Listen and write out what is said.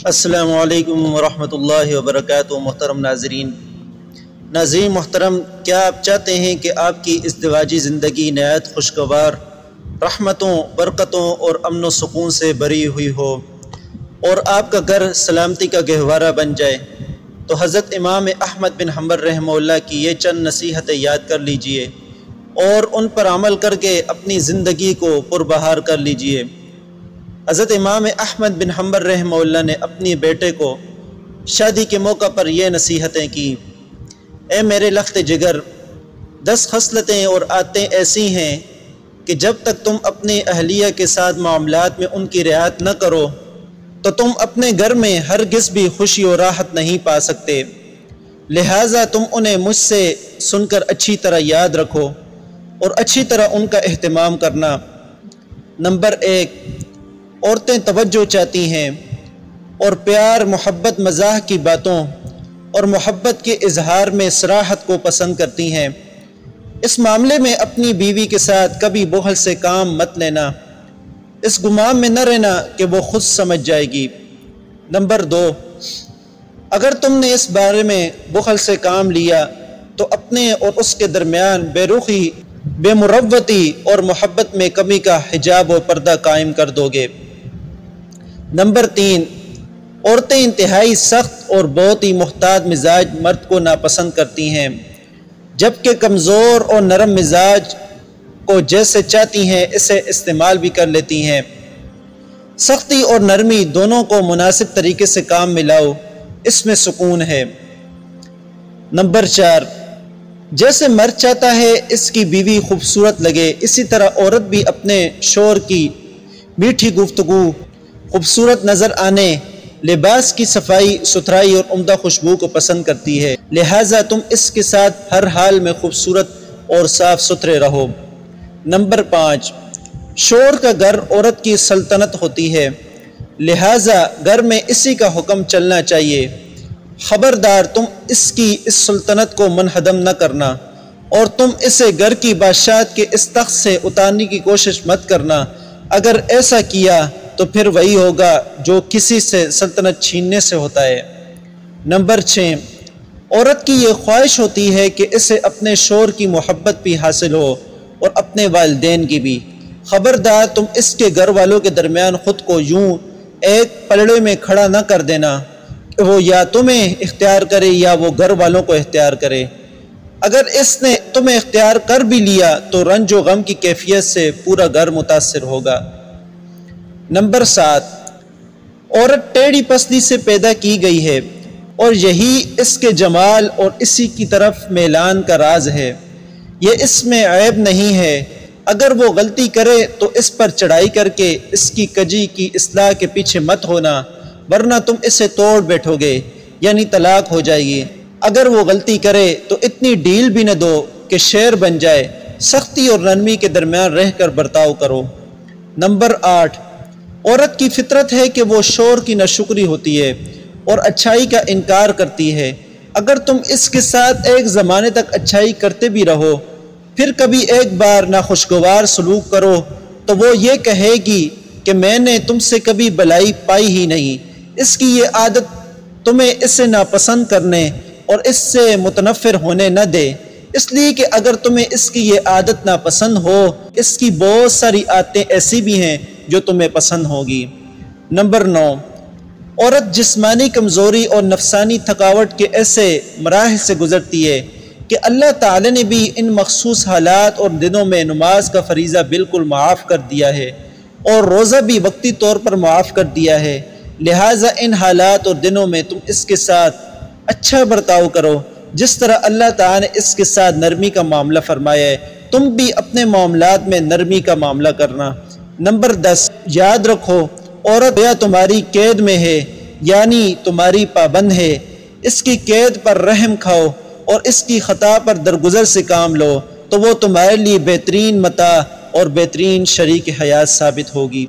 السلام علیکم ورحمۃ اللہ وبرکاتہ۔ محترم ناظرین محترم، کیا آپ چاہتے ہیں کہ آپ کی ازدواجی زندگی نہایت خوشگوار، رحمتوں، برکتوں اور امن و سکون سے بھری ہوئی ہو اور آپ کا گھر سلامتی کا گہوارہ بن جائے؟ تو حضرت امام احمد بن حنبل رحمہ اللہ کی یہ چند نصیحتیں یاد کر لیجئے اور ان پر عمل کر کے اپنی زندگی کو پربہار کر لیجئے۔ حضرت امام احمد بن حنبل رحمہ اللہ نے اپنی بیٹے کو شادی کے موقع پر یہ نصیحتیں کی: اے میرے لخت جگر، 10 خصلتیں اور عادتیں ایسی ہیں کہ جب تک تم اپنی اہلیہ کے ساتھ معاملات میں ان کی رعایت نہ کرو تو تم اپنے گھر میں ہرگز بھی خوشی و راحت نہیں پا سکتے، لہٰذا تم انہیں مجھ سے سن کر اچھی طرح یاد رکھو اور اچھی طرح ان کا اہتمام کرنا۔ نمبر 1، عورتیں توجہ چاہتی ہیں اور پیار، محبت، مزاح کی باتوں اور محبت کے اظہار میں صراحت کو پسند کرتی ہیں۔ اس معاملے میں اپنی بیوی کے ساتھ کبھی بخل سے کام مت لینا، اس گمان میں نہ رہنا کہ وہ خود سمجھ جائے گی۔ نمبر 2، اگر تم نے اس بارے میں بخل سے کام لیا تو اپنے اور اس کے درمیان بے رخی، بے مروتی اور محبت میں کمی کا حجاب و پردہ قائم کر دو گے۔ نمبر 3، عورتیں انتہائی سخت اور بہت ہی محتاط مزاج مرد کو ناپسند کرتی ہیں، جبکہ کمزور اور نرم مزاج کو جیسے چاہتی ہیں اسے استعمال بھی کر لیتی ہیں۔ سختی اور نرمی دونوں کو مناسب طریقے سے کام ملاؤ، اس میں سکون ہے۔ نمبر 4، جیسے مرد چاہتا ہے اس کی بیوی خوبصورت لگے، اسی طرح عورت بھی اپنے شوہر کی میٹھی گفتگو، خوبصورت نظر آنے، لباس کی صفائی ستھرائی اور عمدہ خوشبو کو پسند کرتی ہے، لہٰذا تم اس کے ساتھ ہر حال میں خوبصورت اور صاف ستھرے رہو۔ نمبر 5، شوہر کا گھر عورت کی سلطنت ہوتی ہے، لہٰذا گھر میں اسی کا حکم چلنا چاہیے۔ خبردار تم اس کی اس سلطنت کو منہدم نہ کرنا اور تم اسے گھر کی بادشاہت کے اس تخت سے اتارنے کی کوشش مت کرنا، اگر ایسا کیا تو پھر وہی ہوگا جو کسی سے سلطنت چھیننے سے ہوتا ہے۔ نمبر 6، عورت کی یہ خواہش ہوتی ہے کہ اسے اپنے شوہر کی محبت بھی حاصل ہو اور اپنے والدین کی بھی۔ خبردار تم اس کے گھر والوں کے درمیان خود کو یوں ایک پلڑے میں کھڑا نہ کر دینا کہ وہ یا تمہیں اختیار کرے یا وہ گھر والوں کو اختیار کرے۔ اگر اس نے تمہیں اختیار کر بھی لیا تو رنج و غم کی کیفیت سے پورا گھر متاثر ہوگا۔ نمبر 7، عورت ٹیڑھی پسلی سے پیدا کی گئی ہے اور یہی اس کے جمال اور اسی کی طرف میلان کا راز ہے، یہ اس میں عیب نہیں ہے۔ اگر وہ غلطی کرے تو اس پر چڑھائی کر کے اس کی کجی کی اصلاح کے پیچھے مت ہونا، ورنہ تم اسے توڑ بیٹھو گے، یعنی طلاق ہو جائے گی۔ اگر وہ غلطی کرے تو اتنی ڈھیل بھی نہ دو کہ شیر بن جائے، سختی اور نرمی کے درمیان رہ کر برتاؤ کرو۔ نمبر 8، عورت کی فطرت ہے کہ وہ شوہر کی ناشکری ہوتی ہے اور اچھائی کا انکار کرتی ہے۔ اگر تم اس کے ساتھ ایک زمانے تک اچھائی کرتے بھی رہو، پھر کبھی ایک بار ناخوشگوار سلوک کرو تو وہ یہ کہے گی کہ میں نے تم سے کبھی بلائی پائی ہی نہیں۔ اس کی یہ عادت تمہیں اسے ناپسند کرنے اور اس سے متنفر ہونے نہ دے، اس لیے کہ اگر تمہیں اس کی یہ عادت ناپسند ہو، اس کی بہت ساری عادتیں ایسی بھی ہیں جو تمہیں پسند ہوگی۔ نمبر 9، عورت جسمانی کمزوری اور نفسانی تھکاوٹ کے ایسے مراحل سے گزرتی ہے کہ اللہ تعالی نے بھی ان مخصوص حالات اور دنوں میں نماز کا فریضہ بالکل معاف کر دیا ہے اور روزہ بھی وقتی طور پر معاف کر دیا ہے، لہٰذا ان حالات اور دنوں میں تم اس کے ساتھ اچھا برتاؤ کرو، جس طرح اللہ تعالی نے اس کے ساتھ نرمی کا معاملہ فرمایا ہے، تم بھی اپنے معاملات میں نرمی کا معاملہ کرنا۔ نمبر 10، یاد رکھو عورت یا تمہاری قید میں ہے، یعنی تمہاری پابند ہے، اس کی قید پر رحم کھاؤ اور اس کی خطا پر درگزر سے کام لو تو وہ تمہارے لیے بہترین متاع اور بہترین شریک حیات ثابت ہوگی۔